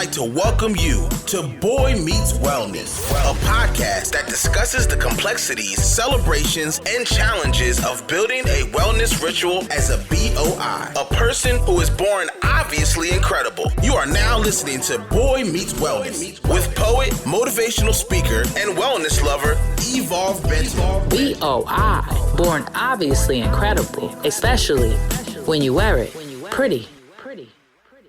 like to welcome you to Boy Meets Wellness, a podcast that discusses the complexities, celebrations, and challenges of building a wellness ritual as a BOI, a person who is born obviously incredible. You are now listening to Boy Meets Wellness with poet, motivational speaker, and wellness lover, Evolve Benton. BOI, born obviously incredible, especially when you wear it pretty.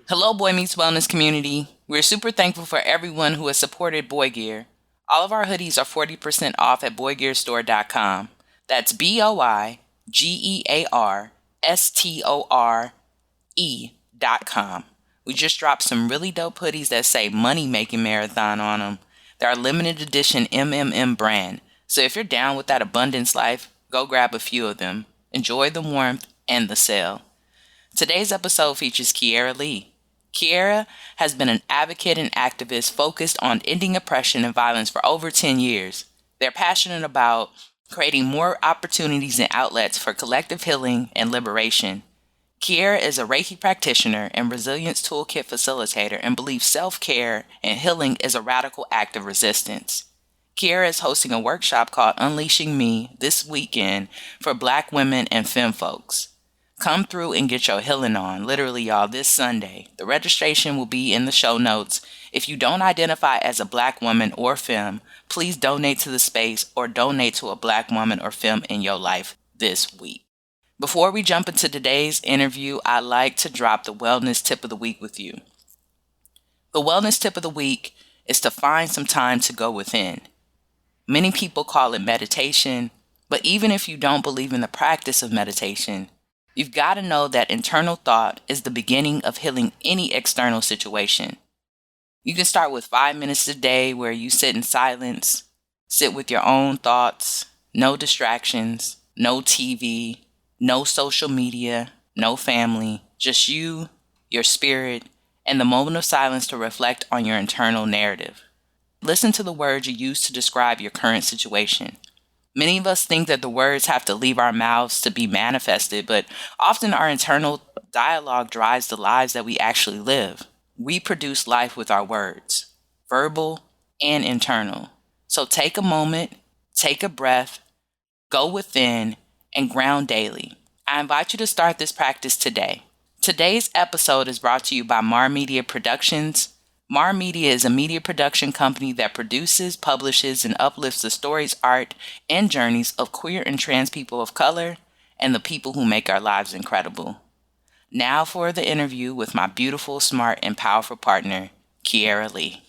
Hello, Boy Meets Wellness community. We're super thankful for everyone who has supported Boy Gear. All of our hoodies are 40% off at boygearstore.com. That's BOIGEARSTORE.com. We just dropped some really dope hoodies that say Money Making Marathon on them. They're our limited edition MMM brand. So if you're down with that abundance life, go grab a few of them. Enjoy the warmth and the sale. Today's episode features Kiara Lee. Kiara has been an advocate and activist focused on ending oppression and violence for over 10 years. They're passionate about creating more opportunities and outlets for collective healing and liberation. Kiara is a reiki practitioner and Resilience Toolkit facilitator and believes self-care and healing is a radical act of resistance. Kiara is hosting a workshop called Unleashing Me this weekend for Black women and femme folks. Come through and get your healing on, literally, y'all, this Sunday. The registration will be in the show notes. If you don't identify as a Black woman or femme, please donate to the space or donate to a Black woman or femme in your life this week. Before we jump into today's interview, I'd like to drop the wellness tip of the week with you. The wellness tip of the week is to find some time to go within. Many people call it meditation, but even if you don't believe in the practice of meditation, you've got to know that internal thought is the beginning of healing any external situation. You can start with 5 minutes a day where you sit in silence, sit with your own thoughts, no distractions, no TV, no social media, no family, just you, your spirit, and the moment of silence to reflect on your internal narrative. Listen to the words you use to describe your current situation. Many of us think that the words have to leave our mouths to be manifested, but often our internal dialogue drives the lives that we actually live. We produce life with our words, verbal and internal. So take a moment, take a breath, go within, and ground daily. I invite you to start this practice today. Today's episode is brought to you by Mar Media Productions. Mar Media is a media production company that produces, publishes, and uplifts the stories, art, and journeys of queer and trans people of color and the people who make our lives incredible. Now for the interview with my beautiful, smart, and powerful partner, Kiara Lee.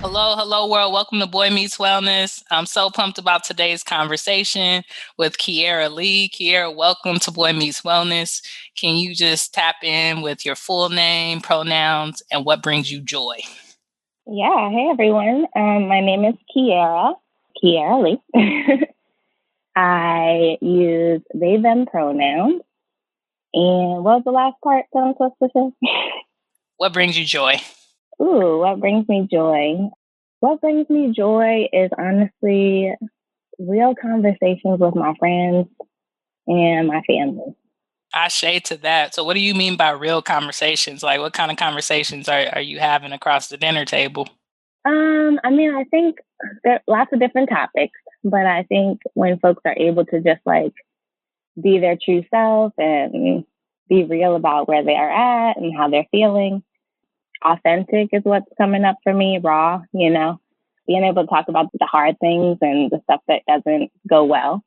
Hello, world. Welcome to Boy Meets Wellness. I'm so pumped about today's conversation with Kiara Lee. Kiara, welcome to Boy Meets Wellness. Can you just tap in with your full name, pronouns, and what brings you joy? Yeah. Hey, everyone. My name is Kiara Lee. I use they, them pronouns. And what was the last part that I'm supposed to say? What brings you joy? Ooh, what brings me joy? What brings me joy is honestly real conversations with my friends and my family. I shade to that. So what do you mean by real conversations? Like what kind of conversations are you having across the dinner table? I think there are lots of different topics, but I think when folks are able to just like be their true self and be real about where they are at and how they're feeling, authentic is what's coming up for me, raw, being able to talk about the hard things and the stuff that doesn't go well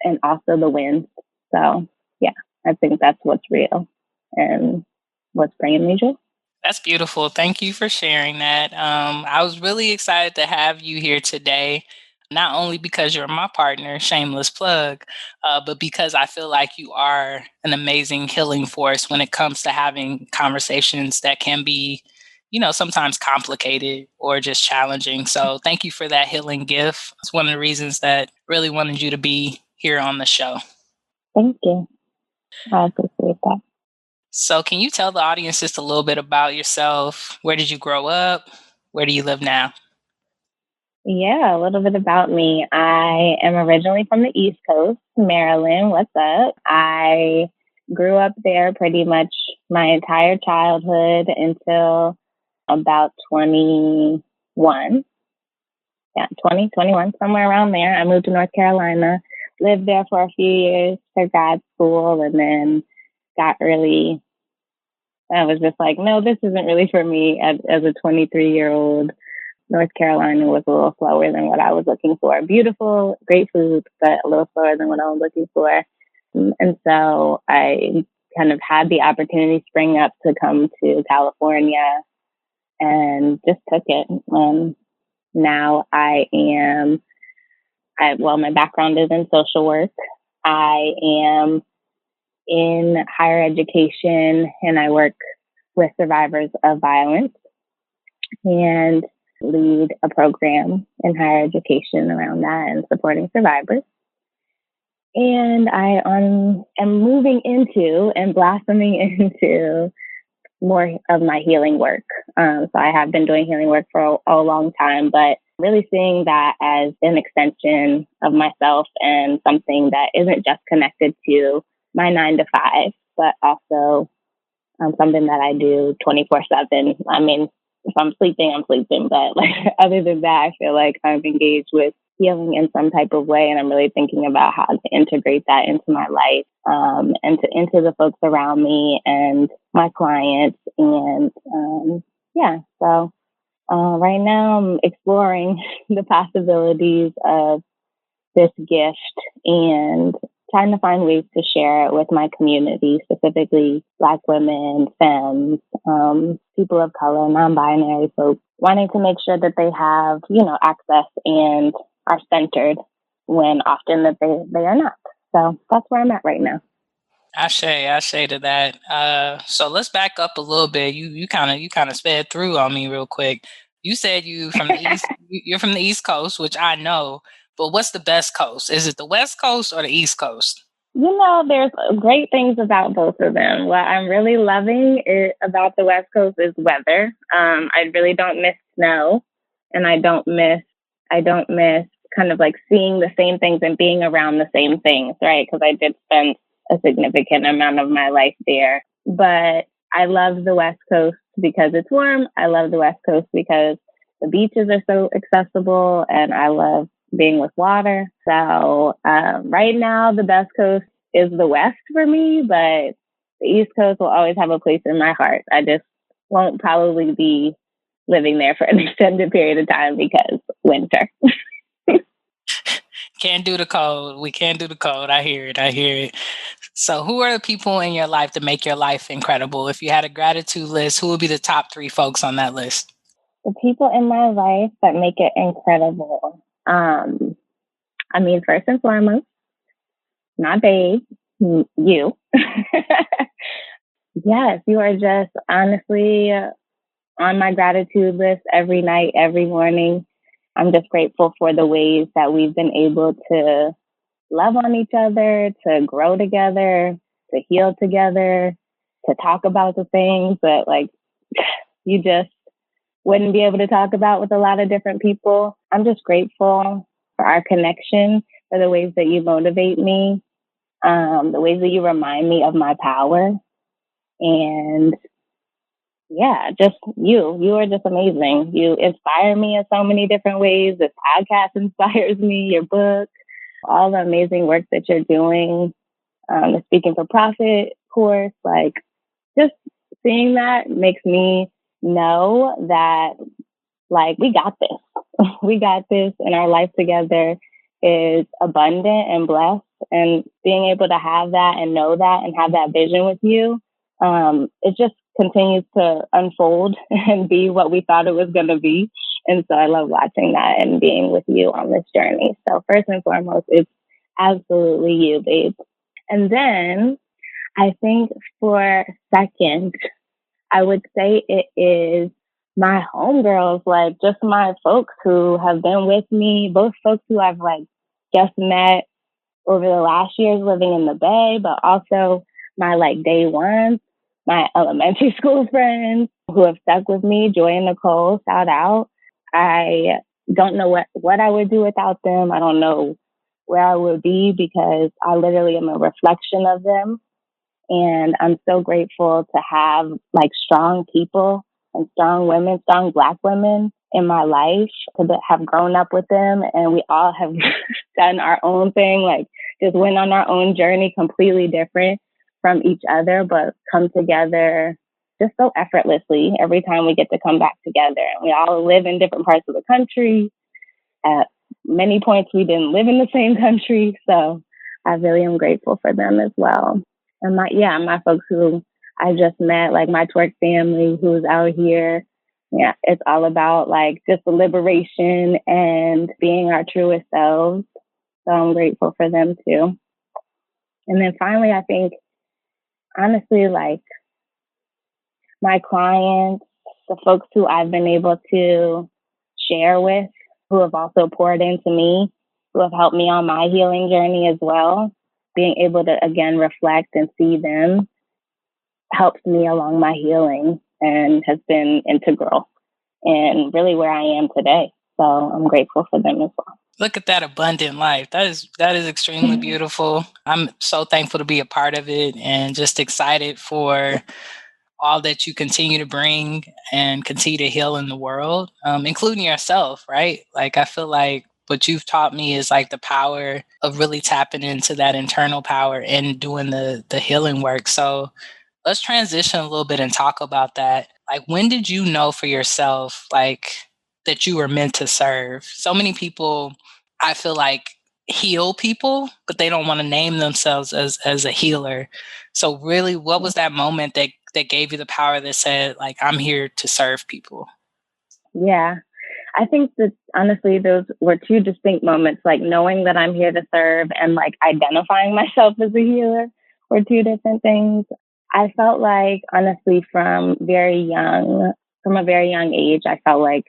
and also the wins. So yeah, I think that's what's real and what's bringing me joy. That's beautiful. Thank you for sharing that. I was really excited to have you here today, not only because you're my partner, shameless plug, but because I feel like you are an amazing healing force when it comes to having conversations that can be, sometimes complicated or just challenging. So thank you for that healing gift. It's one of the reasons that really wanted you to be here on the show. Thank you. I appreciate that. So can you tell the audience just a little bit about yourself? Where did you grow up? Where do you live now? Yeah, a little bit about me. I am originally from the East Coast, Maryland. What's up? I grew up there pretty much my entire childhood until about 21. Yeah, 21, somewhere around there. I moved to North Carolina, lived there for a few years for grad school, and then I was just like, no, this isn't really for me. As a 23-year-old, North Carolina was a little slower than what I was looking for. Beautiful, great food, but a little slower than what I was looking for. And so I kind of had the opportunity spring up to come to California and just took it. Now my background is in social work. I am in higher education and I work with survivors of violence and lead a program in higher education around that and supporting survivors. And I am moving into and blossoming into more of my healing work. So I have been doing healing work for a long time, but really seeing that as an extension of myself and something that isn't just connected to my 9 to 5, but also something that I do 24/7. I mean, if I'm sleeping, I'm sleeping. But like other than that, I feel like I'm engaged with healing in some type of way. And I'm really thinking about how to integrate that into my life and into the folks around me and my clients. And so right now I'm exploring the possibilities of this gift and trying to find ways to share it with my community, specifically Black women, femmes, people of color, non-binary folks, wanting to make sure that they have, access and are centered when often that they are not. So that's where I'm at right now. I say to that. So let's back up a little bit. You kind of sped through on me real quick. You said you from the east. You're from the East Coast, which I know. But what's the best coast? Is it the West Coast or the East Coast? There's great things about both of them. What I'm really loving about the West Coast is weather. I really don't miss snow, and I don't miss kind of like seeing the same things and being around the same things, right? Because I did spend a significant amount of my life there. But I love the West Coast because it's warm. I love the West Coast because the beaches are so accessible, and I love being with water. So right now, the best coast is the West for me, but the East Coast will always have a place in my heart. I just won't probably be living there for an extended period of time because winter. Can't do the cold. We can't do the cold. I hear it. So who are the people in your life that make your life incredible? If you had a gratitude list, who would be the top 3 folks on that list? The people in my life that make it incredible. First and foremost, my babe, you. Yes, you are just honestly on my gratitude list every night, every morning. I'm just grateful for the ways that we've been able to love on each other, to grow together, to heal together, to talk about the things that you just wouldn't be able to talk about with a lot of different people. I'm just grateful for our connection, for the ways that you motivate me, the ways that you remind me of my power. And just you are just amazing. You inspire me in so many different ways. This podcast inspires me, your book, all the amazing work that you're doing, the Speaking for Profit course, just seeing that makes me know that we got this. We got this, and our life together is abundant and blessed. And being able to have that and know that and have that vision with you, it just continues to unfold and be what we thought it was going to be. And so I love watching that and being with you on this journey. So first and foremost, it's absolutely you, babe. And then I think for second, I would say it is my homegirls, just my folks who have been with me, both folks who I've just met over the last years living in the Bay, but also my day ones, my elementary school friends who have stuck with me. Joy and Nicole, shout out. I don't know what I would do without them. I don't know where I would be because I literally am a reflection of them. And I'm so grateful to have strong people and strong women, strong Black women in my life to have grown up with them. And we all have done our own thing, like just went on our own journey, completely different from each other, but come together just so effortlessly every time we get to come back together. And we all live in different parts of the country. At many points, we didn't live in the same country. So I really am grateful for them as well. And my folks who I just met, like my twerk family who's out here. Yeah, it's all about like just the liberation and being our truest selves. So I'm grateful for them too. And then finally, I think, honestly, like my clients, the folks who I've been able to share with, who have also poured into me, who have helped me on my healing journey as well, being able to, again, reflect and see them helps me along my healing and has been integral in really where I am today. So I'm grateful for them as well. Look at that abundant life. That is extremely beautiful. I'm so thankful to be a part of it and just excited for all that you continue to bring and continue to heal in the world, including yourself, right? Like, I feel like what you've taught me is like the power of really tapping into that internal power and doing the healing work. So let's transition a little bit and talk about that. Like, when did you know for yourself, like, that you were meant to serve? So many people, I feel like, heal people, but they don't want to name themselves as a healer. So really, what was that moment that gave you the power that said, like, I'm here to serve people? Yeah, I think that honestly, those were two distinct moments, like knowing that I'm here to serve and like identifying myself as a healer were two different things. I felt like, honestly, from a very young age, I felt like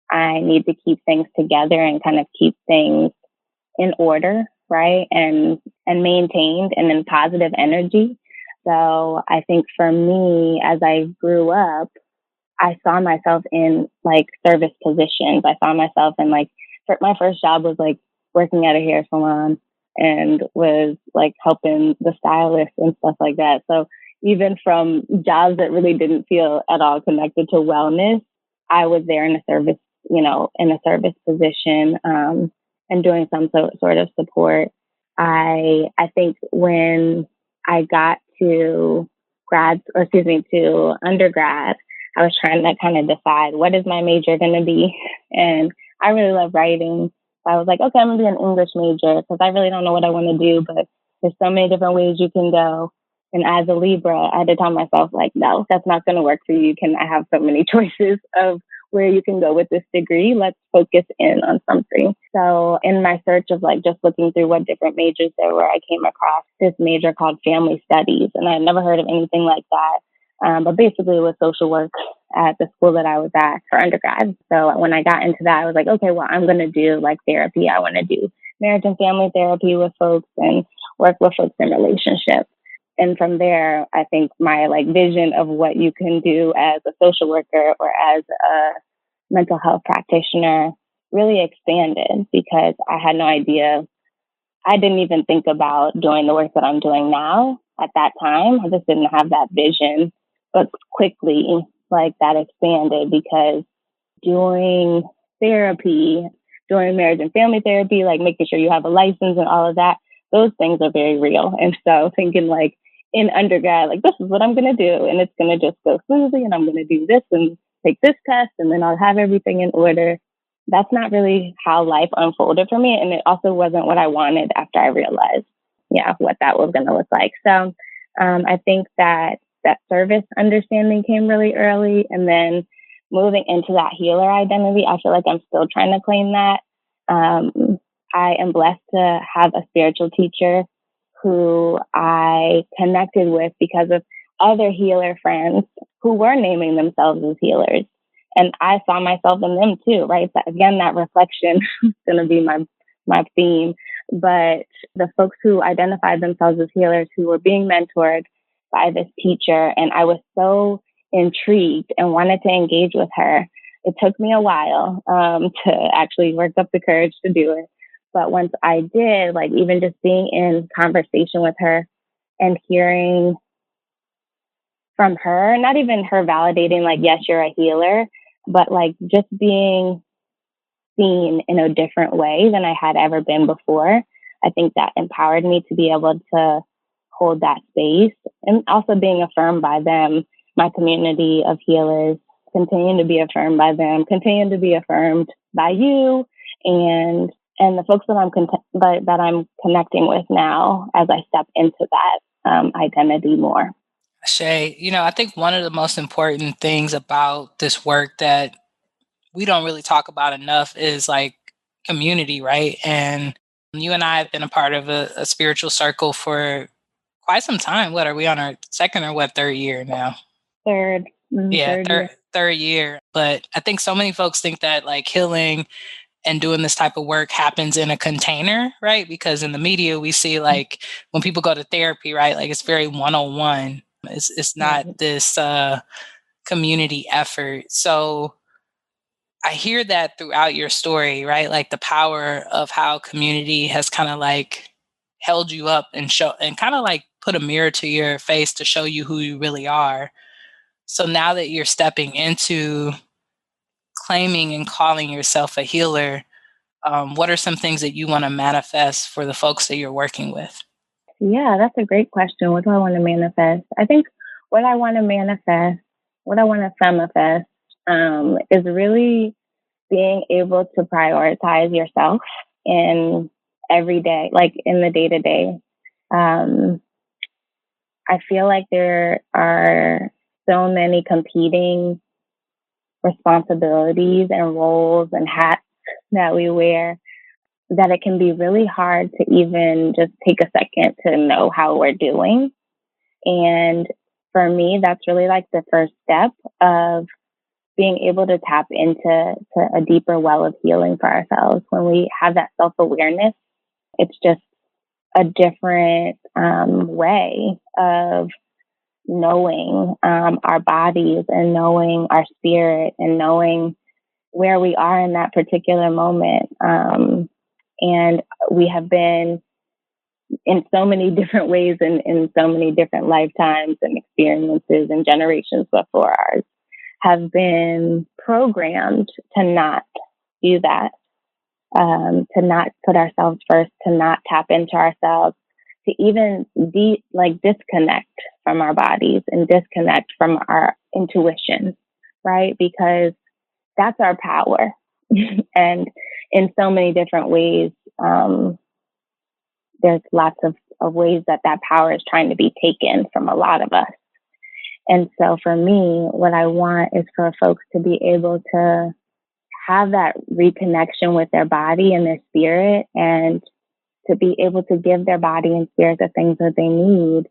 I need to keep things together and kind of keep things in order, right? And maintained and in positive energy. So I think for me, as I grew up, I saw myself in like service positions. I saw myself in like, my first job was like working at a hair salon and was like helping the stylist and stuff like that. So even from jobs that really didn't feel at all connected to wellness, I was there in a service, in a service position, and doing some sort of support. I think when I got to undergrad, I was trying to kind of decide what is my major going to be. And I really love writing. So I was like, okay, I'm going to be an English major because I really don't know what I want to do, but there's so many different ways you can go. And as a Libra, I had to tell myself, like, no, that's not going to work for you. You cannot have so many choices of where you can go with this degree. Let's focus in on something. So in my search of like just looking through what different majors there were, I came across this major called Family Studies. And I had never heard of anything like that. But basically it was social work at the school that I was at for undergrad. So when I got into that, I was like, okay, well, I'm going to do like therapy. I want to do marriage and family therapy with folks and work with folks in relationships. And from there, I think my like vision of what you can do as a social worker or as a mental health practitioner really expanded because I had no idea. I didn't even think about doing the work that I'm doing now at that time. I just didn't have that vision, but quickly like that expanded because doing therapy, doing marriage and family therapy, like making sure you have a license and all of that, those things are very real. And so thinking like in undergrad, like this is what I'm going to do and it's going to just go smoothly and I'm going to do this and take this test and then I'll have everything in order. That's not really how life unfolded for me. And it also wasn't what I wanted after I realized, what that was going to look like. So I think that service understanding came really early. And then moving into that healer identity, I feel like I'm still trying to claim that. I am blessed to have a spiritual teacher who I connected with because of other healer friends who were naming themselves as healers. And I saw myself in them too, right? But again, that reflection is going to be my theme. But the folks who identified themselves as healers who were being mentored by this teacher, and I was so intrigued and wanted to engage with her. It took me a while to actually work up the courage to do it. But once I did, like even just being in conversation with her and hearing from her, not even her validating, like, yes, you're a healer, but like just being seen in a different way than I had ever been before. I think that empowered me to be able to hold that space, and also being affirmed by them, my community of healers, continuing to be affirmed by them, continuing to be affirmed by you, and the folks that I'm connecting with now as I step into that identity more. Shay, I think one of the most important things about this work that we don't really talk about enough is like community, right? And you and I have been a part of a spiritual circle for quite some time. What are we on our second or third year now? Third. Yeah, Third year. third year. But I think so many folks think that like healing and doing this type of work happens in a container, right? Because in the media we see like when people go to therapy, right? Like it's very one-on-one. It's not this community effort. So I hear that throughout your story, right? Like the power of how community has kind of like held you up and kind of like put a mirror to your face to show you who you really are. So now that you're stepping into claiming and calling yourself a healer, what are some things that you want to manifest for the folks that you're working with? Yeah, that's a great question. What do I want to manifest? I think what I want to manifest, what I want to femifest, is really being able to prioritize yourself in every day, like in the day to day. I feel like there are so many competing responsibilities and roles and hats that we wear that it can be really hard to even just take a second to know how we're doing. And for me, that's really like the first step of being able to tap into a deeper well of healing for ourselves. When we have that self-awareness, it's just a different way of knowing our bodies and knowing our spirit and knowing where we are in that particular moment. And we have been in so many different ways and in so many different lifetimes and experiences and generations before ours have been programmed to not do that, to not put ourselves first, to not tap into ourselves, to even disconnect from our bodies and disconnect from our intuition, right? Because that's our power. And in so many different ways, there's lots of ways that power is trying to be taken from a lot of us. And so for me, what I want is for folks to be able to have that reconnection with their body and their spirit, and to be able to give their body and spirit the things that they need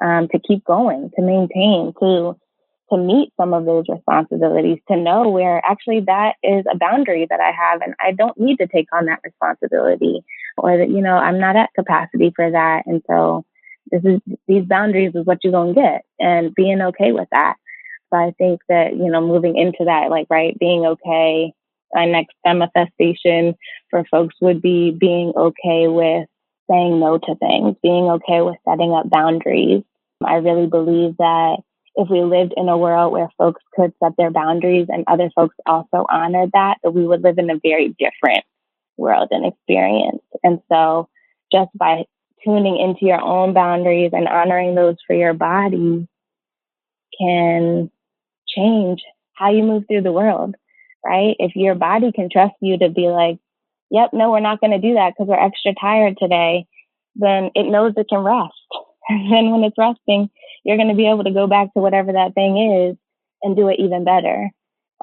to keep going, to maintain, to meet some of those responsibilities, to know where actually that is a boundary that I have and I don't need to take on that responsibility, or that, I'm not at capacity for that. And so these boundaries is what you're going to get, and being okay with that. So I think that, moving into that, like, right, being okay, my next manifestation for folks would be being okay with saying no to things, being okay with setting up boundaries. I really believe that if we lived in a world where folks could set their boundaries and other folks also honored that we would live in a very different world and experience. And so just by tuning into your own boundaries and honoring those for your body can change how you move through the world, right? If your body can trust you to be like, yep, no, we're not going to do that because we're extra tired today, then it knows it can rest. And then when it's resting, you're going to be able to go back to whatever that thing is and do it even better.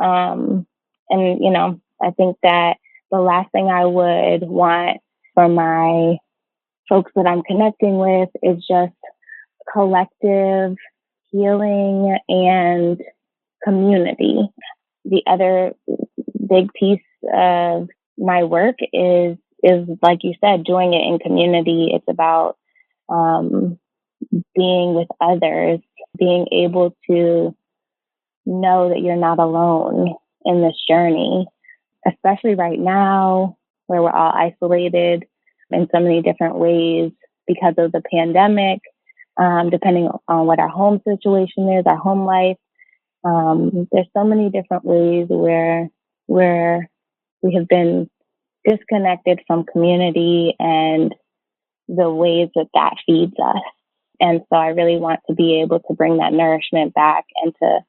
I think that the last thing I would want for my folks that I'm connecting with is just collective healing and community. The other big piece of my work is like you said, doing it in community. It's about being with others, being able to know that you're not alone in this journey, especially right now where we're all isolated in so many different ways because of the pandemic. depending on what our home situation is, our home life. There's so many different ways where we have been disconnected from community and the ways that feeds us. And so I really want to be able to bring that nourishment back and to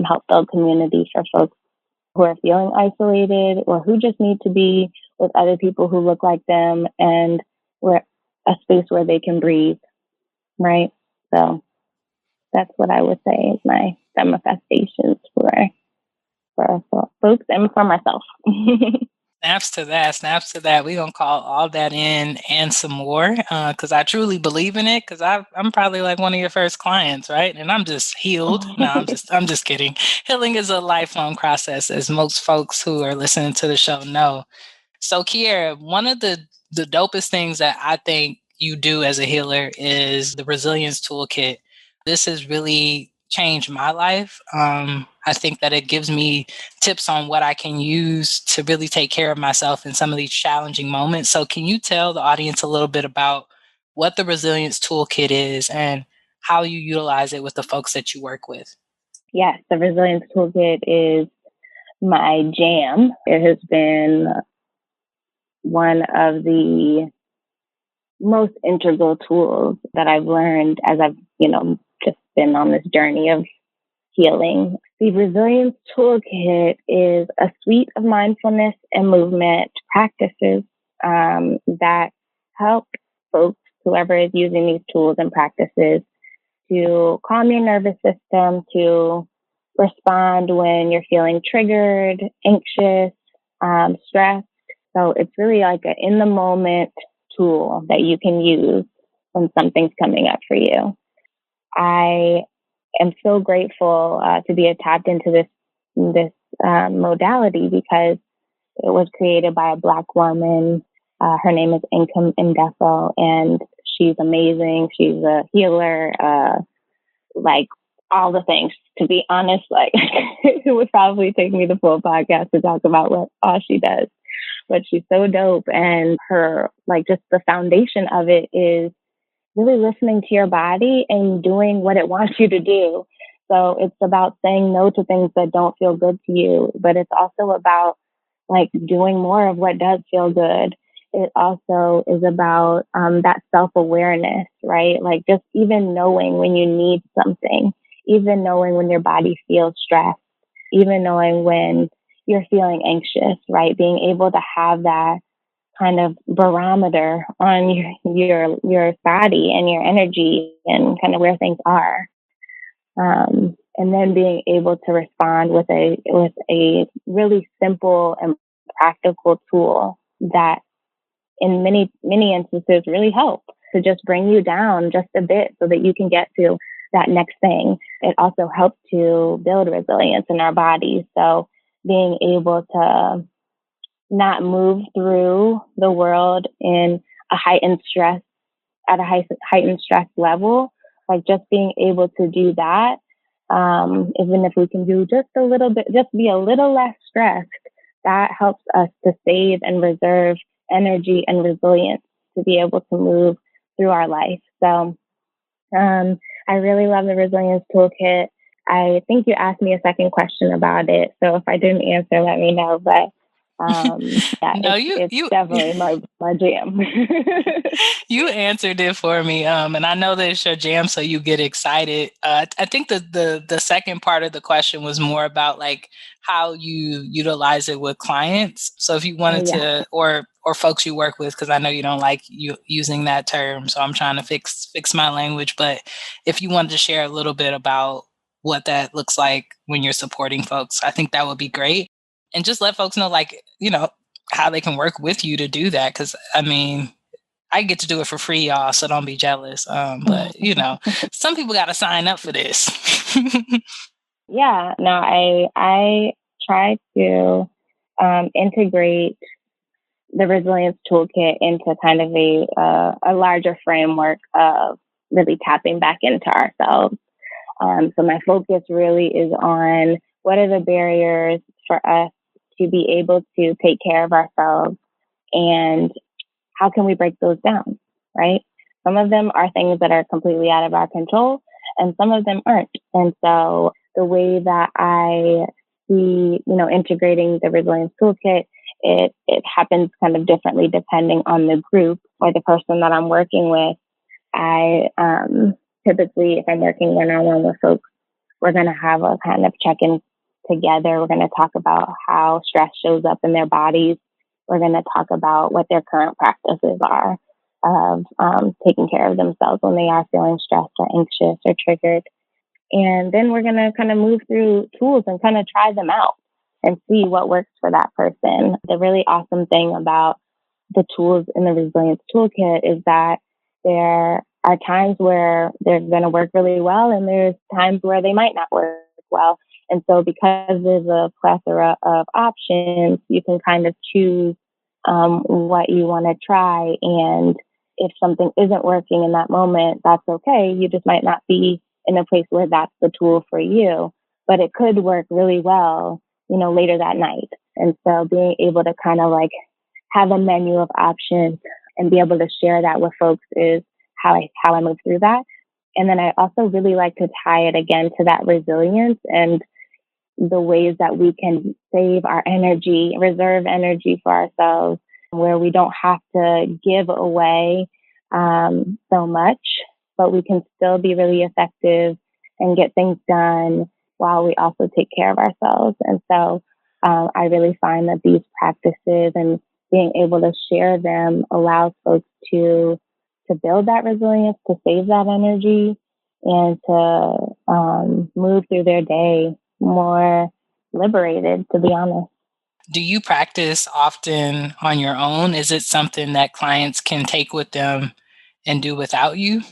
help build community for folks who are feeling isolated or who just need to be with other people who look like them and where a space where they can breathe, right? So that's what I would say is my manifestations for folks and for myself. Snaps to that. We're going to call all that in and some more because I truly believe in it because I'm probably like one of your first clients, right? And I'm just healed. No, I'm just kidding. Healing is a lifelong process, as most folks who are listening to the show know. So Kiara, one of the dopest things that I think you do as a healer is the Resilience Toolkit. This has really changed my life. I think that it gives me tips on what I can use to really take care of myself in some of these challenging moments. So can you tell the audience a little bit about what the Resilience Toolkit is and how you utilize it with the folks that you work with? Yes, the Resilience Toolkit is my jam. It has been one of the most integral tools that I've learned as I've, just been on this journey of healing. The Resilience Toolkit is a suite of mindfulness and movement practices that help folks, whoever is using these tools and practices, to calm your nervous system, to respond when you're feeling triggered, anxious, stressed. So it's really like an in-the-moment tool that you can use when something's coming up for you. I am so grateful to be tapped into this modality because it was created by a Black woman. Her name is Income Indefo, and she's amazing. She's a healer, like all the things. To be honest, like it would probably take me the full podcast to talk about what all she does. But she's so dope, and her just the foundation of it is really listening to your body and doing what it wants you to do. So it's about saying no to things that don't feel good to you, but it's also about doing more of what does feel good. It also is about that self-awareness, right? Just even knowing when you need something, even knowing when your body feels stressed, even knowing when you're feeling anxious, right? Being able to have that kind of barometer on your body and your energy and kind of where things are. And then being able to respond with a really simple and practical tool that in many instances really help to just bring you down just a bit so that you can get to that next thing. It also helps to build resilience in our bodies. So being able to not move through the world in a heightened stress level, just being able to do that, even if we can do just a little bit, just be a little less stressed, that helps us to save and reserve energy and resilience to be able to move through our life. So I really love the Resilience Toolkit. I think you asked me a second question about it. So if I didn't answer, let me know. But no, it's definitely my jam. You answered it for me, and I know that it's your jam, so you get excited. I think the second part of the question was more about how you utilize it with clients. So if you wanted to, or folks you work with, because I know you don't like you using that term, so I'm trying to fix my language. But if you wanted to share a little bit about what that looks like when you're supporting folks, I think that would be great. And just let folks know, how they can work with you to do that. Because, I get to do it for free, y'all, so don't be jealous. But, some people got to sign up for this. Yeah, no, I try to integrate the Resilience Toolkit into kind of a larger framework of really tapping back into ourselves. So my focus really is on what are the barriers for us to be able to take care of ourselves and how can we break those down, right? some of them are things that are completely out of our control, and some of them aren't. And so the way that I see, integrating the Resilience Toolkit, it happens kind of differently depending on the group or the person that I'm working with. I typically, if I'm working one-on-one with folks, we're going to have a kind of check-in together. We're going to talk about how stress shows up in their bodies. We're going to talk about what their current practices are of taking care of themselves when they are feeling stressed or anxious or triggered. And then we're going to kind of move through tools and kind of try them out and see what works for that person. The really awesome thing about the tools in the Resilience Toolkit is that there are times where they're going to work really well, and there's times where they might not work well. And so because there's a plethora of options, you can kind of choose what you want to try. And if something isn't working in that moment, that's okay. You just might not be in a place where that's the tool for you, but it could work really well, later that night. And so being able to kind of like have a menu of options and be able to share that with folks is how I move through that. And then I also really like to tie it again to that resilience and the ways that we can save our energy, reserve energy for ourselves, where we don't have to give away so much, but we can still be really effective and get things done while we also take care of ourselves. And so I really find that these practices and being able to share them allows folks to build that resilience, to save that energy, and to move through their day more liberated, to be honest. Do you practice often on your own? Is it something that clients can take with them and do without you?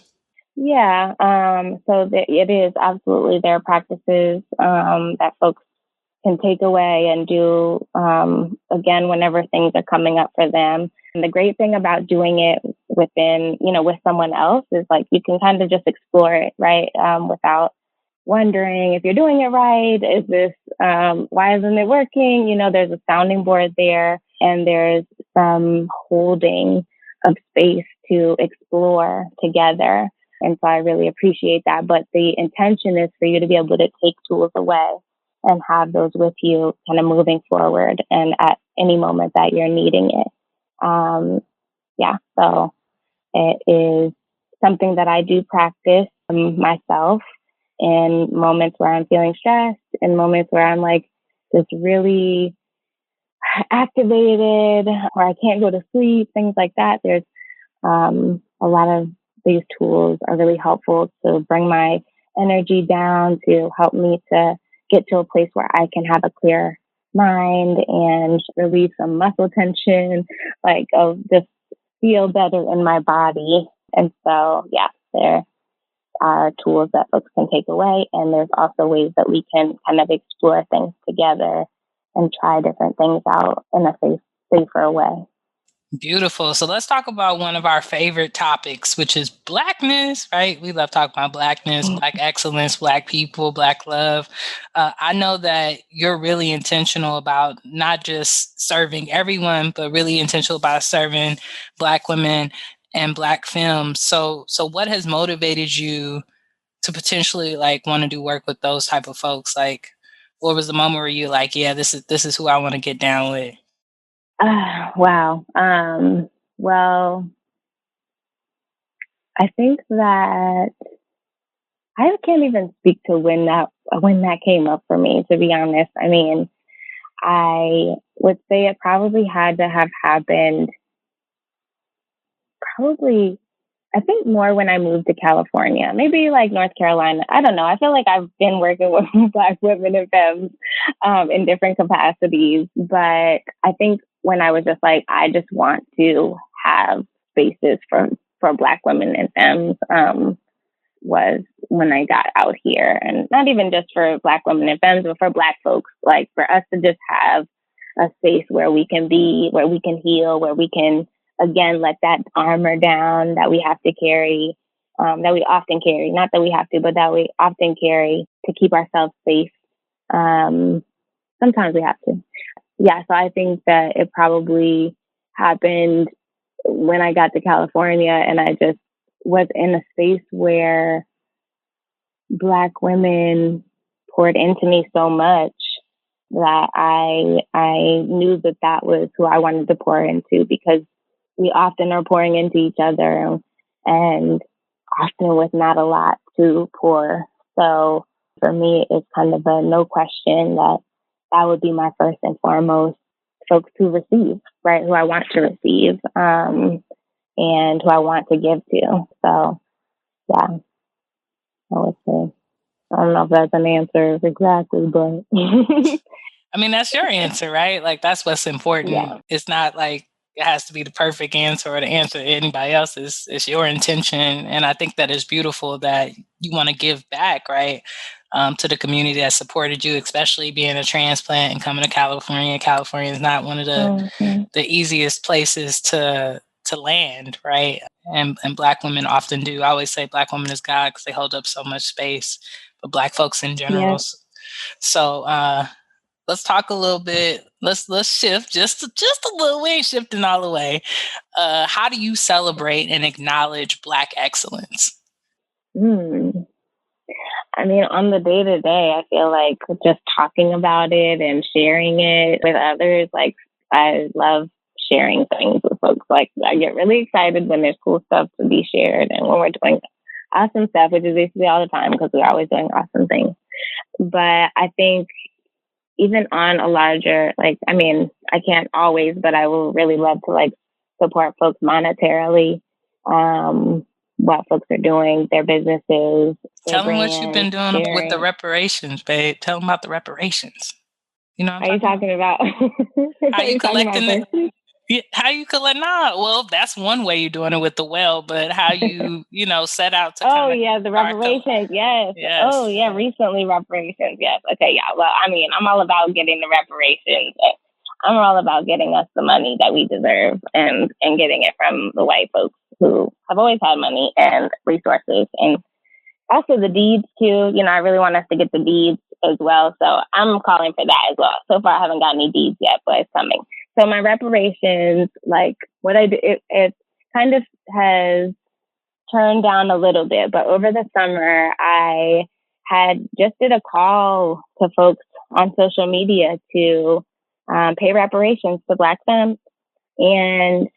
Yeah. It is absolutely their practices that folks can take away and do, again, whenever things are coming up for them. And the great thing about doing it within, with someone else is like you can kind of just explore it, right? Without wondering if you're doing it right. Is this, why isn't it working? There's a sounding board there, and there's some holding of space to explore together. And so I really appreciate that. But the intention is for you to be able to take tools away and have those with you kind of moving forward and at any moment that you're needing it. So it is something that I do practice myself in moments where I'm feeling stressed, in moments where I'm like just really activated, or I can't go to sleep, things like that. There's a lot of these tools are really helpful to bring my energy down, to help me to get to a place where I can have a clear mind and release some muscle tension, like just feel better in my body. And so, there are tools that folks can take away. And there's also ways that we can kind of explore things together and try different things out in a safer way. Beautiful. So let's talk about one of our favorite topics, which is Blackness, right? We love talking about Blackness, Black excellence, Black people, Black love. I know that you're really intentional about not just serving everyone, but really intentional about serving Black women and Black films. So what has motivated you to potentially like want to do work with those type of folks? Like, what was the moment where you like, yeah, this is who I want to get down with? Wow. Well, I think that I can't even speak to when that came up for me, to be honest. I mean, I would say it probably had to have happened I think more when I moved to California, maybe like North Carolina. I don't know. I feel like I've been working with Black women and femmes in different capacities. But I think when I was just like, I just want to have spaces for Black women and femmes was when I got out here. And not even just for Black women and femmes, but for Black folks, like for us to just have a space where we can be, where we can heal, where we can, again, let that armor down that we have to carry, that we often carry, not that we have to, but that we often carry to keep ourselves safe. Sometimes we have to. Yeah, so I think that it probably happened when I got to California and I just was in a space where Black women poured into me so much that I knew that was who I wanted to pour into, because we often are pouring into each other and often with not a lot to pour. So for me, it's kind of a no question that would be my first and foremost folks who receive, right? Who I want to receive, and who I want to give to. So yeah, I would say. I don't know if that's an answer exactly, but I mean, that's your answer, right? Like, that's what's important. yeah. It's not like it has to be the perfect answer or the answer to anybody else's. It's your intention. And I think that is beautiful that you want to give back, right? To the community that supported you, especially being a transplant and coming to California. California is not one of the easiest places to land, right? And Black women often do. I always say Black women is God because they hold up so much space, but Black folks in general. Yes. So let's talk a little bit. Let's shift just a little. We ain't shifting all the way. How do you celebrate and acknowledge Black excellence? I mean, on the day to day, I feel like just talking about it and sharing it with others, like I love sharing things with folks. Like I get really excited when there's cool stuff to be shared and when we're doing awesome stuff, which is basically all the time because we're always doing awesome things. But I think even on a larger, like, I mean, I can't always, but I will really love to like support folks monetarily. What folks are doing, their businesses. Tell them what you've been doing with the reparations, babe. Tell them about the reparations. You know what I'm talking about? How you collecting it? Yeah, how you collect? Nah, well, that's one way you're doing it with the well, but how you, set out to the reparations, yes. Oh, yeah, recently reparations, yes. Okay, yeah, well, I mean, I'm all about getting the reparations. I'm all about getting us the money that we deserve and getting it from the white folks who have always had money and resources, and also the deeds too. I really want us to get the deeds as well. So I'm calling for that as well. So far, I haven't got any deeds yet, but it's coming. So my reparations, like what I do, it kind of has turned down a little bit. But over the summer, I had just did a call to folks on social media to pay reparations to Black femmes. And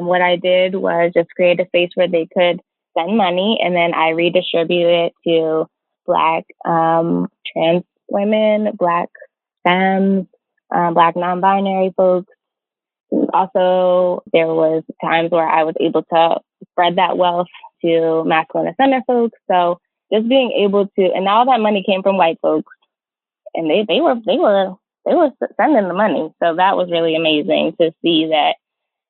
what I did was just create a space where they could send money, and then I redistribute it to Black trans women, Black femmes, Black non-binary folks. Also, there was times where I was able to spread that wealth to masculine ascender folks. So just being able to, and all that money came from white folks, and they were sending the money. So that was really amazing to see that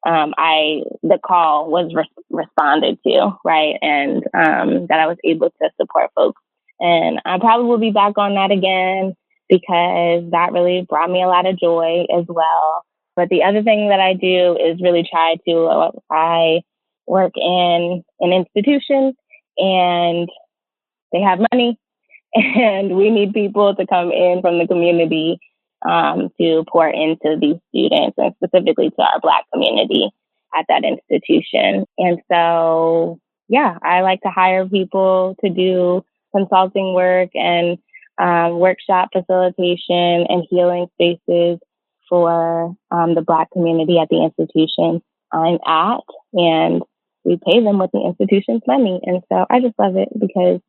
the call was responded to, right? And that I was able to support folks. And I probably will be back on that again because that really brought me a lot of joy as well. But the other thing that I do is really try to, I work in an institution and they have money and we need people to come in from the community to pour into these students and specifically to our Black community at that institution. And so, yeah, I like to hire people to do consulting work and workshop facilitation and healing spaces for the Black community at the institution I'm at. And we pay them with the institution's money. And so I just love it because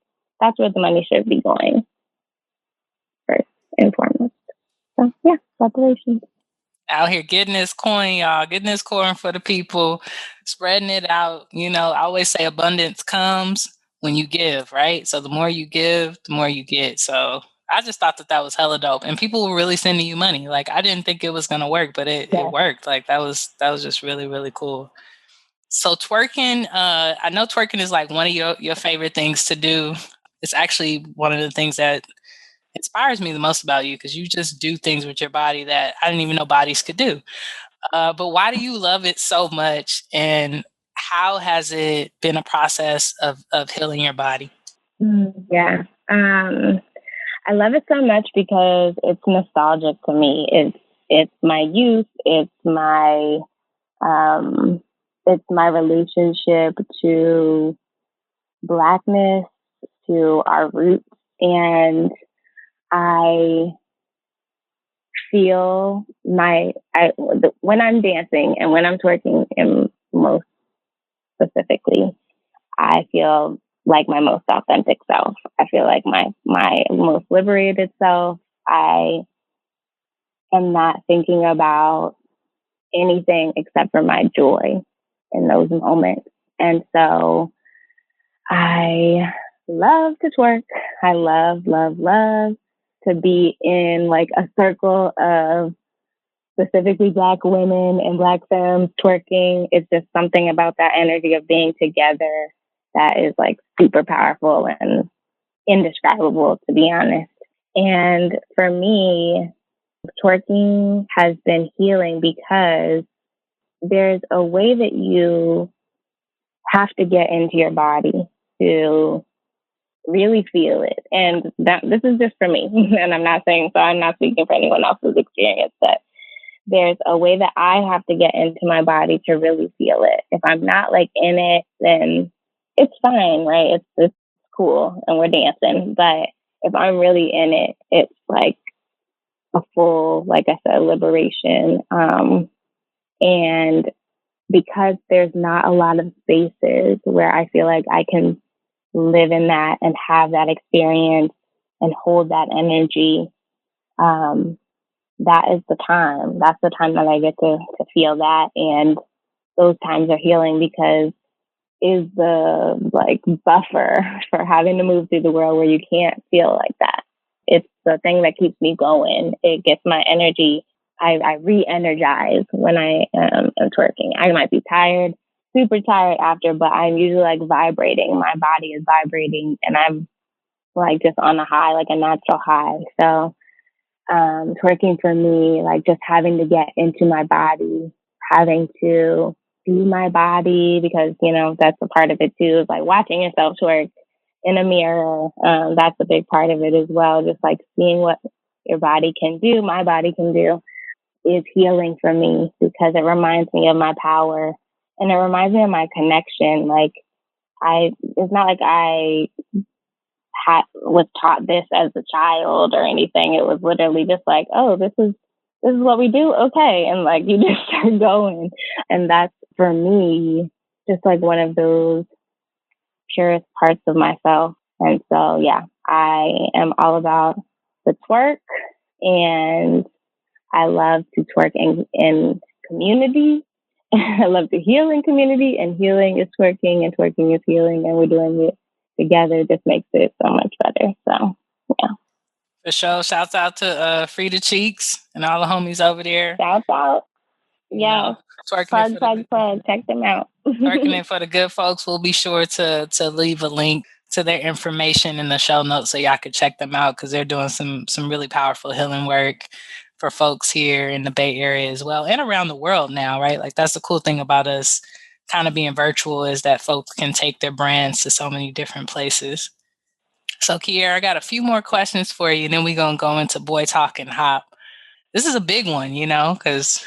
that's where the money should be going first and foremost. So, yeah, reparations. Out here getting this coin, y'all, getting this coin for the people, spreading it out. I always say abundance comes when you give, right? So the more you give, the more you get. So I just thought that was hella dope. And people were really sending you money. Like, I didn't think it was going to work, but it worked. Like, that was just really, really cool. So twerking, I know twerking is like one of your favorite things to do. It's actually one of the things that inspires me the most about you because you just do things with your body that I didn't even know bodies could do. But why do you love it so much? And how has it been a process of healing your body? Yeah. I love it so much because it's nostalgic to me. It's my youth. It's my relationship to Blackness, to our roots. And I feel when I'm dancing and when I'm twerking, and most specifically, I feel like my most authentic self. I feel like my most liberated self. I am not thinking about anything except for my joy in those moments. And so I love to twerk. I love to be in like a circle of specifically Black women and Black femmes twerking. It's just something about that energy of being together that is like super powerful and indescribable, to be honest. And for me, twerking has been healing because there's a way that you have to get into your body to really feel it. And this is just for me. And I'm not speaking for anyone else's experience, but there's a way that I have to get into my body to really feel it. If I'm not like in it, then it's fine, right? It's cool and we're dancing. But if I'm really in it, it's like a full, like I said, liberation. And because there's not a lot of spaces where I feel like I can live in that and have that experience and hold that energy, that is the time. That's the time that I get to feel that. And those times are healing because is the like buffer for having to move through the world where you can't feel like that. It's the thing that keeps me going. It gets my energy. I re-energize when I am twerking. I might be tired, super tired after, but I'm usually like vibrating. My body is vibrating and I'm like just on a high, like a natural high. So twerking for me, like just having to get into my body, having to see my body, because, you know, that's a part of it too, is like watching yourself twerk in a mirror. That's a big part of it as well. Just like seeing what your body can do, my body can do, is healing for me because it reminds me of my power and it reminds me of my connection. Like it's not like I was taught this as a child or anything. It was literally just like, oh, this is what we do. Okay. And like, you just start going. And that's for me, just like one of those purest parts of myself. And so, yeah, I am all about the twerk, and I love to twerk in community. I love to heal in community, and healing is twerking and twerking is healing, and we're doing it together. Just makes it so much better. So, yeah. For sure. Shouts out to Frida Cheeks and all the homies over there. Shouts out. Yeah. Twerking plug. Check them out. Twerking it for the good folks. We'll be sure to leave a link to their information in the show notes so y'all could check them out because they're doing some really powerful healing work for folks here in the Bay Area as well and around the world now, right? Like that's the cool thing about us kind of being virtual is that folks can take their brands to so many different places. So Kiara, I got a few more questions for you, and then we're going to go into BOI Talk and Hop. This is a big one, you know, because,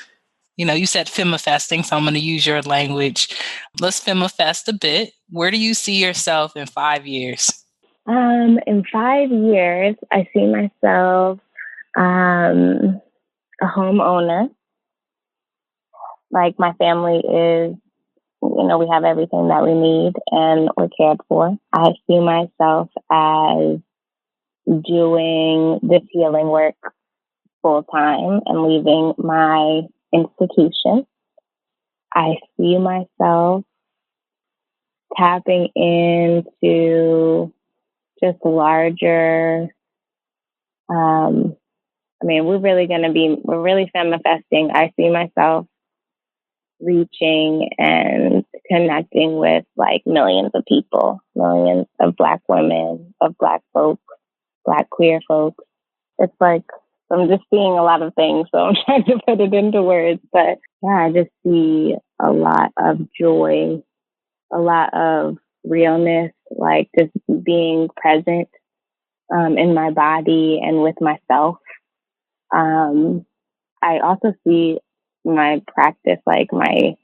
you know, you said femifesting, so I'm going to use your language. Let's femifest a bit. Where do you see yourself in 5 years? In 5 years, I see myself a homeowner. Like my family is, you know, we have everything that we need and we're cared for. I see myself as doing this healing work full time and leaving my institution. I see myself tapping into just larger, we're really femifesting. I see myself reaching and connecting with like millions of people, millions of Black women, of Black folks, Black queer folks. It's like, I'm just seeing a lot of things, so I'm trying to put it into words. But yeah, I just see a lot of joy, a lot of realness, like just being present in my body and with myself. I also see my practice, like my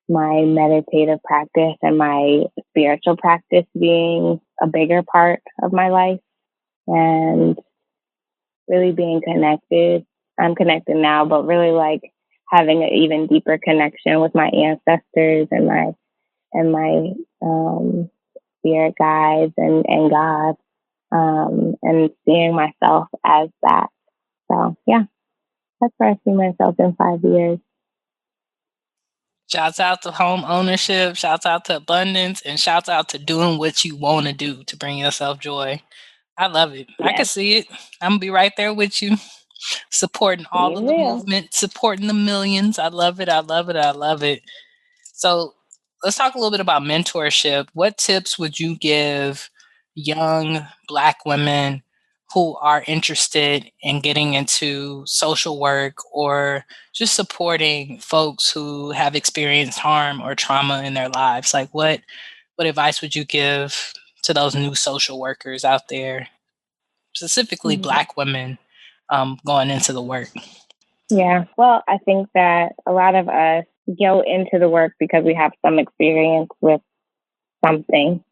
my meditative practice and my spiritual practice being a bigger part of my life and really being connected. I'm connected now, but really like having an even deeper connection with my ancestors and my spirit guides and God, and seeing myself as that. So yeah, that's where I see myself in 5 years. Shouts out to home ownership, shouts out to abundance, and shouts out to doing what you want to do to bring yourself joy. I love it. I can Yes, see it. I'm going to be right there with you, supporting all be of the real. movement, supporting the millions. I love it. I love it. I love it. So let's talk a little bit about mentorship. What tips would you give young Black women who are interested in getting into social work or just supporting folks who have experienced harm or trauma in their lives? Like what advice would you give to those new social workers out there, specifically Mhm. Black women going into the work? Yeah, well, I think that a lot of us go into the work because we have some experience with something,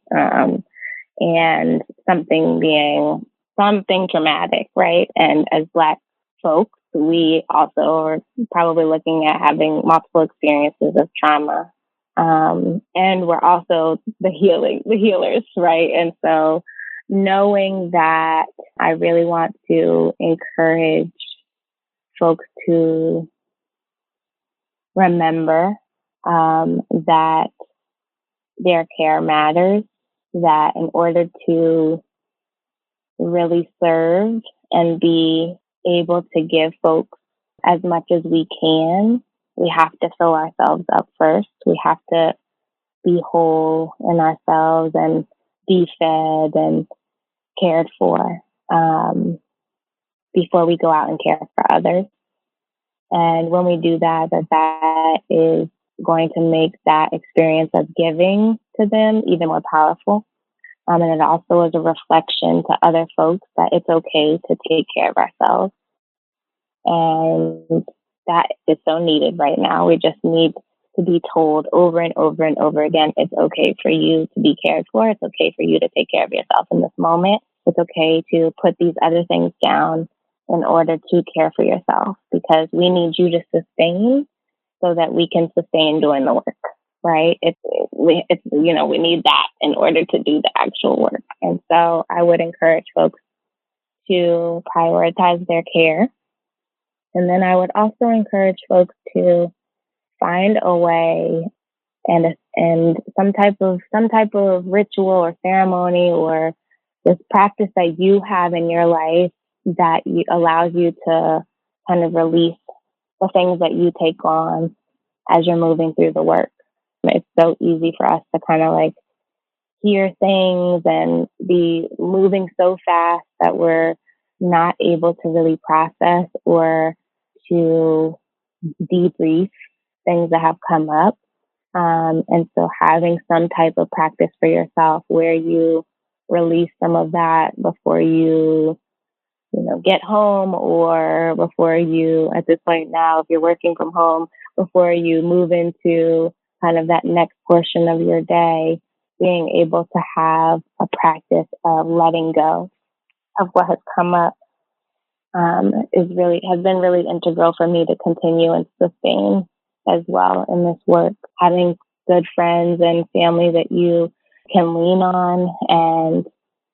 and something being something traumatic, right? And as Black folks, we also are probably looking at having multiple experiences of trauma. And we're also the healers, right? And so knowing that, I really want to encourage folks to remember that their care matters, that in order to really serve and be able to give folks as much as we can, we have to fill ourselves up first. We have to be whole in ourselves and be fed and cared for, before we go out and care for others. And when we do that, that is going to make that experience of giving to them even more powerful. And it also is a reflection to other folks that it's okay to take care of ourselves. And that is so needed right now. We just need to be told over and over and over again, it's okay for you to be cared for. It's okay for you to take care of yourself in this moment. It's okay to put these other things down in order to care for yourself, because we need you to sustain so that we can sustain doing the work, right? We need that in order to do the actual work. And so I would encourage folks to prioritize their care. And then I would also encourage folks to find a way and some type of ritual or ceremony or this practice that you have in your life that allows you to kind of release the things that you take on as you're moving through the work. It's so easy for us to kind of like hear things and be moving so fast that we're not able to really process or to debrief things that have come up. And so having some type of practice for yourself where you release some of that before you get home, or before you, at this point now, if you're working from home, before you move into kind of that next portion of your day, being able to have a practice of letting go of what has come up, has been really integral for me to continue and sustain as well in this work. Having good friends and family that you can lean on, and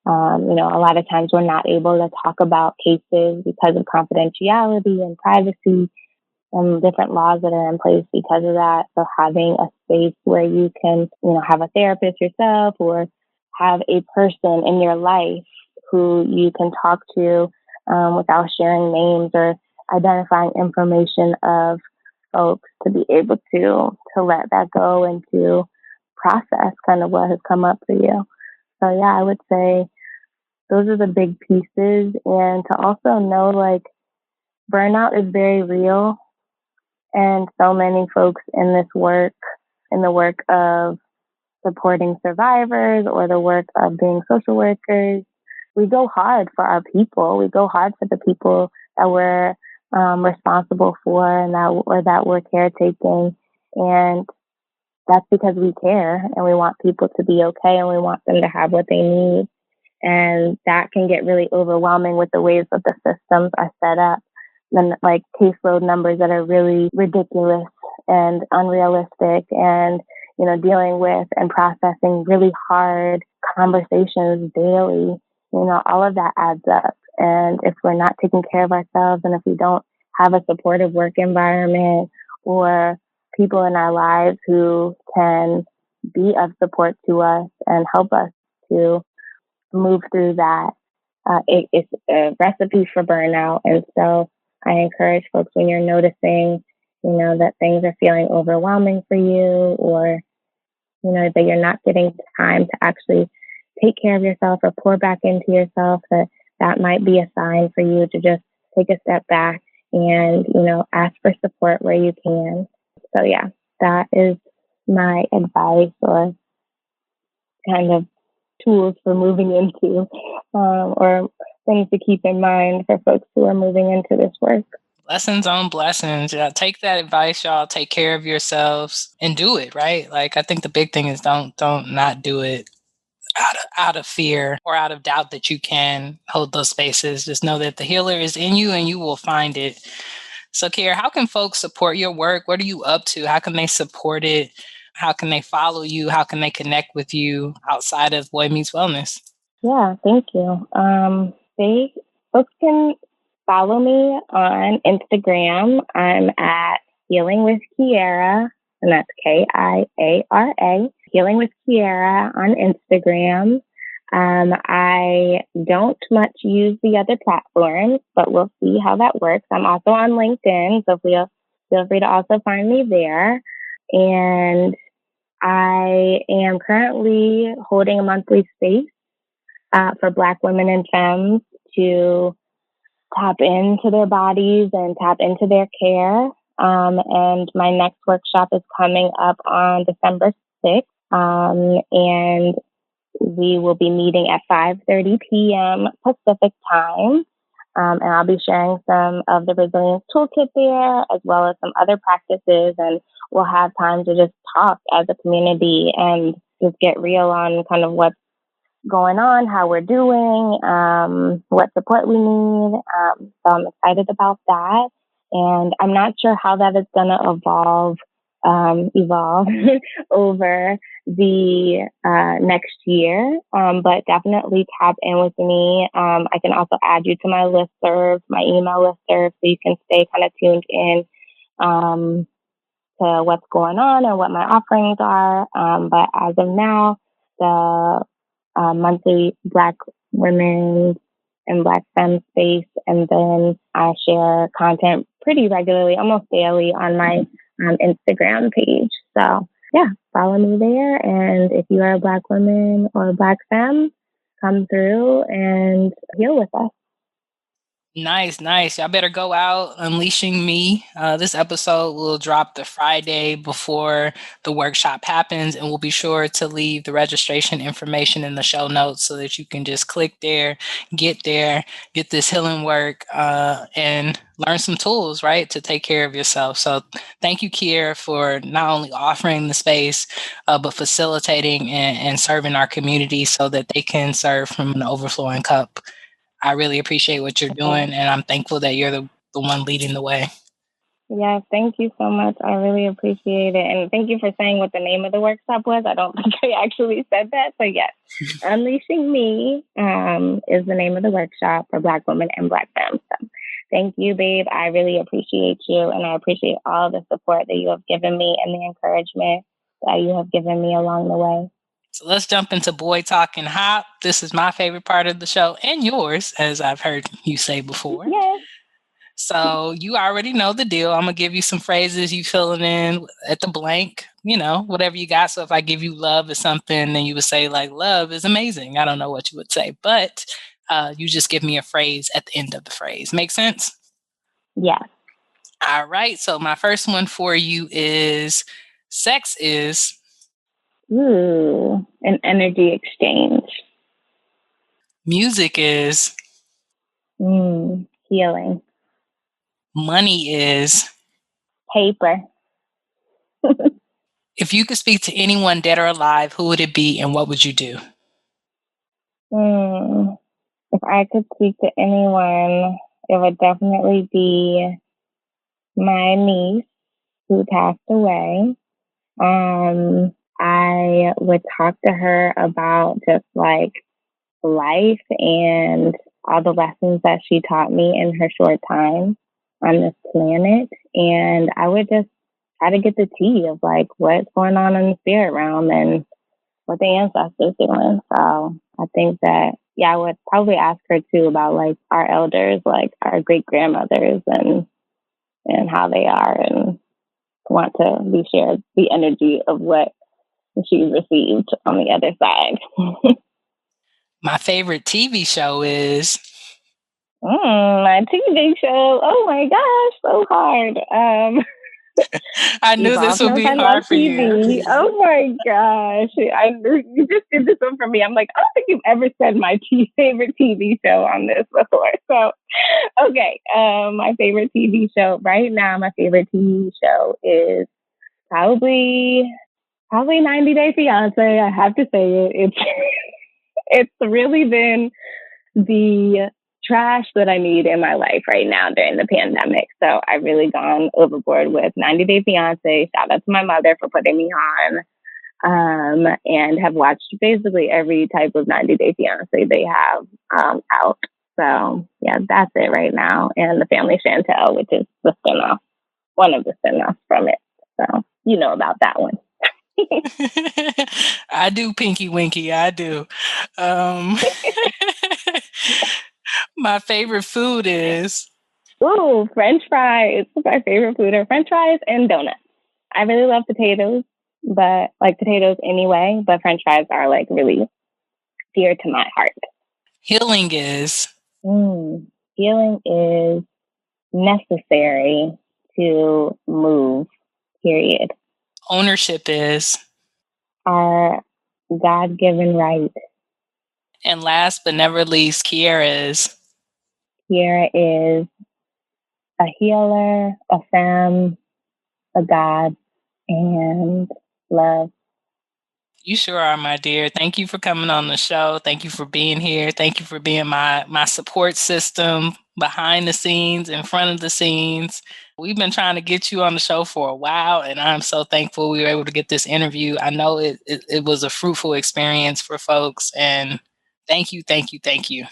a lot of times we're not able to talk about cases because of confidentiality and privacy and different laws that are in place because of that. So having a space where you can, have a therapist yourself or have a person in your life who you can talk to without sharing names or identifying information of folks, to be able to let that go and to process kind of what has come up for you. So yeah, I would say those are the big pieces. And to also know, like, burnout is very real. And so many folks in this work, in the work of supporting survivors or the work of being social workers, we go hard for our people. We go hard for the people that we're responsible for and that we're caretaking. And that's because we care and we want people to be okay and we want them to have what they need. And that can get really overwhelming with the ways that the systems are set up, and like caseload numbers that are really ridiculous and unrealistic, and, you know, dealing with and processing really hard conversations daily. You know, all of that adds up. And if we're not taking care of ourselves, and if we don't have a supportive work environment or people in our lives who can be of support to us and help us to move through that, it's a recipe for burnout. And so I encourage folks, when you're noticing, you know, that things are feeling overwhelming for you, or, you know, that you're not getting time to actually take care of yourself or pour back into yourself, that might be a sign for you to just take a step back and, you know, ask for support where you can. So yeah, that is my advice, or kind of tools for moving into, or things to keep in mind for folks who are moving into this work. Blessings on blessings. Yeah, take that advice, y'all. Take care of yourselves and do it, right? Like, I think the big thing is don't not do it out of fear or out of doubt that you can hold those spaces. Just know that the healer is in you and you will find it. So, Kiara, how can folks support your work? What are you up to? How can they support it? How can they follow you? How can they connect with you outside of Boy Meets Wellness? Yeah, thank you. Folks can follow me on Instagram. I'm at Healing with Kiara, and that's Kiara. Healing with Kiara on Instagram. I don't much use the other platforms, but we'll see how that works. I'm also on LinkedIn, so feel free to also find me there. And I am currently holding a monthly space for Black women and femmes to tap into their bodies and tap into their care. And my next workshop is coming up on December 6th. And we will be meeting at 5:30 p.m. Pacific time. And I'll be sharing some of the Resilience Toolkit there, as well as some other practices. And we'll have time to just talk as a community and just get real on kind of what's going on, how we're doing, what support we need. So I'm excited about that. And I'm not sure how that is going to evolve over the next year, but definitely tap in with me. I can also add you to my listserv, my email listserv, so you can stay kind of tuned in to what's going on and what my offerings are. But as of now, the monthly Black women and Black femme space, and then I share content pretty regularly, almost daily, on my Instagram page. So yeah, follow me there. And if you are a Black woman or a Black femme, come through and heal with us. Nice. Y'all better go out unleashing me. This episode will drop the Friday before the workshop happens, and we'll be sure to leave the registration information in the show notes so that you can just click there, get this healing work, and learn some tools, right, to take care of yourself. So thank you, Kiara, for not only offering the space, but facilitating and serving our community so that they can serve from an overflowing cup. I really appreciate what you're doing, and I'm thankful that you're the one leading the way. Yeah, thank you so much. I really appreciate it. And thank you for saying what the name of the workshop was. I don't think I actually said that. So yes, Unleashing Me is the name of the workshop for Black women and Black femmes. So thank you, babe. I really appreciate you. And I appreciate all the support that you have given me and the encouragement that you have given me along the way. So let's jump into BOI Talk and Hop. This is my favorite part of the show, and yours, as I've heard you say before. Yes. So you already know the deal. I'm going to give you some phrases, you fill it in at the blank, whatever you got. So if I give you love or something, then you would say like, love is amazing. I don't know what you would say, but you just give me a phrase at the end of the phrase. Make sense? Yeah. All right. So my first one for you is sex is... an energy exchange. Music is... healing. Money is... paper. If you could speak to anyone dead or alive, who would it be and what would you do? If I could speak to anyone, it would definitely be my niece who passed away. I would talk to her about just like life and all the lessons that she taught me in her short time on this planet. And I would just try to get the tea of like what's going on in the spirit realm and what the ancestors doing. So I think that, I would probably ask her too about like our elders, like our great grandmothers and how they are, and want to be shared the energy of what she's received on the other side. My favorite TV show is... my TV show. Oh my gosh, so hard. I knew this would be hard for TV. you. Oh my gosh. I knew you just did this one for me. I'm like, I don't think you've ever said my favorite TV show on this before. So, okay. My favorite TV show right now, my favorite TV show is probably 90 Day Fiance. I have to say it. It's really been the trash that I need in my life right now during the pandemic. So I've really gone overboard with 90 Day Fiance. Shout out to my mother for putting me on, and have watched basically every type of 90 Day Fiance they have out. So yeah, that's it right now. And the Family Chantel, which is the spinoff, one of the spinoffs from it. So you know about that one. I do, Pinky Winky. I do. My favorite food is... French fries. My favorite food are French fries and donuts. I really love potatoes, but like potatoes anyway, but French fries are like really dear to my heart. Healing is... Healing is necessary to move, period. Ownership is... our God-given right. And last but never least, Kiara is... Kiara is a healer, a femme, a God, and love. You sure are, my dear. Thank you for coming on the show. Thank you for being here. Thank you for being my support system behind the scenes, in front of the scenes. We've been trying to get you on the show for a while, and I'm so thankful we were able to get this interview. I know it was a fruitful experience for folks, and thank you, thank you, thank you.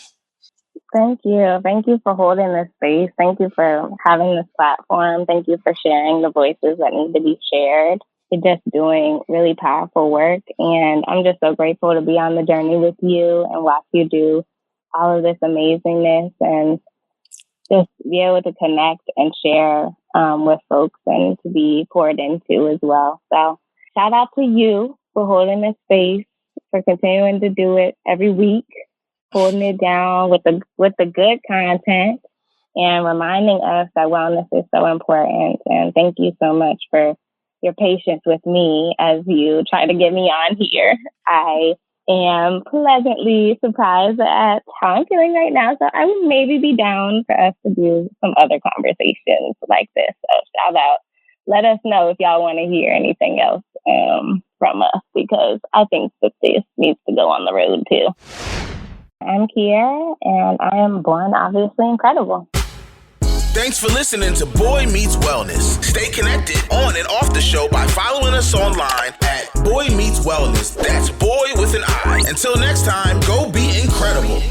Thank you. Thank you for holding this space. Thank you for having this platform. Thank you for sharing the voices that need to be shared. You're just doing really powerful work, and I'm just so grateful to be on the journey with you and watch you do all of this amazingness and just be able to connect and share with folks and to be poured into as well. So shout out to you for holding this space, for continuing to do it every week, holding it down with the good content and reminding us that wellness is so important. And thank you so much for your patience with me as you try to get me on here. I am pleasantly surprised at how I'm feeling right now. So I would maybe be down for us to do some other conversations like this. So shout out. Let us know if y'all want to hear anything else from us, because I think that this needs to go on the road too. I'm Kiara, and I am born obviously incredible. Thanks for listening to Boy Meets Wellness. Stay connected on and off the show by following us online at Boy Meets Wellness. That's boy with an I. Until next time, go be incredible.